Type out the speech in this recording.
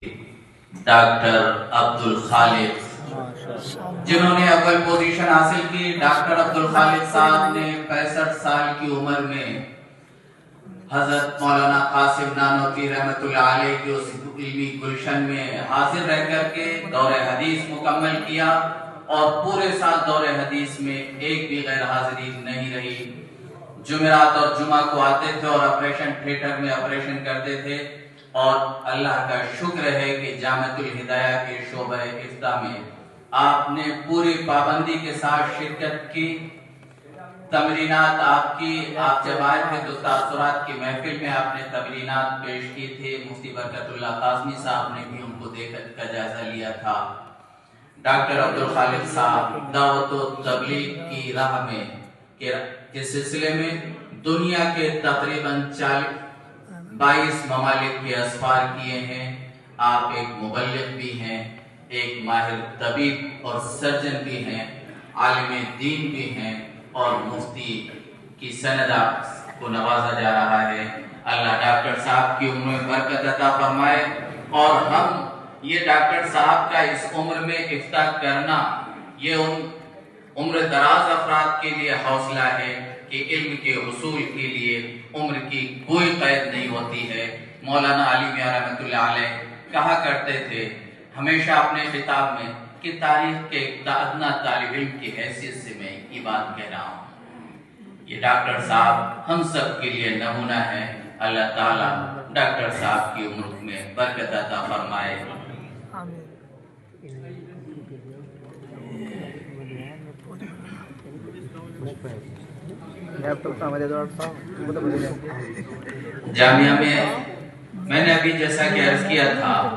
Doctor Abdul Khaliq, جنہوں نے اول پوزیشن حاصل کی۔ ڈاکٹر عبد الخالق صاحب نے 65 سال کی عمر میں حضرت مولانا قاسم نانوتوی رحمۃ اللہ علیہ کی اس علمی گلشن میں حاضر رہ کر کے دور حدیث مکمل کیا، اور پورے سال دور حدیث میں ایک بھی غیر حاضری نہیں رہی۔ جمعرات اور جمعہ کو آتے تھے اور آپریشن تھیٹر میں آپریشن کرتے تھے، اور اللہ کا شکر ہے کہ جامعۃ الہدایہ کے شعبہ افتاء میں آپ نے پوری پابندی کے ساتھ شرکت کی۔ تمرینات آپ جب آئے تھے تو تاثرات کی محفل میں آپ نے تمرینات پیش کی تھی۔ مفتی برکت اللہ قاسمی صاحب نے بھی ان کو دیکھ کر جائزہ لیا تھا۔ ڈاکٹر عبد الخالق صاحب دعوت و تبلیغ کی راہ میں کے سلسلے میں دنیا کے تقریباً 22 ممالک کے اسفار کیے ہیں۔ آپ ایک مبلغ بھی ہیں، ایک ماہر طبیب اور سرجن بھی ہیں، عالم دین بھی ہیں، اور مفتی کی سند آپ کو نوازا جا رہا ہے۔ اللہ ڈاکٹر صاحب کی عمر میں برکت عطا فرمائے، اور ہم یہ ڈاکٹر صاحب کا اس عمر میں افتاء کرنا، یہ ان عمر دراز افراد کے لیے حوصلہ ہے کہ علم کے حصول کے لیے عمر کی کوئی قید نہیں ہوتی ہے۔ مولانا علی میاں رحمۃ اللہ علیہ کہا کرتے تھے ہمیشہ اپنے خطاب میں کہ تاریخ کے ایک ادنا طالب علم کی حیثیت سے میں یہ بات کہہ رہا ہوں۔ یہ ڈاکٹر صاحب ہم سب کے لیے نمونہ ہے۔ اللہ تعالیٰ ڈاکٹر صاحب کی عمر میں برکت عطا فرمائے۔ جامعہ میں نے ابھی جیسا کہ عرض کیا تھا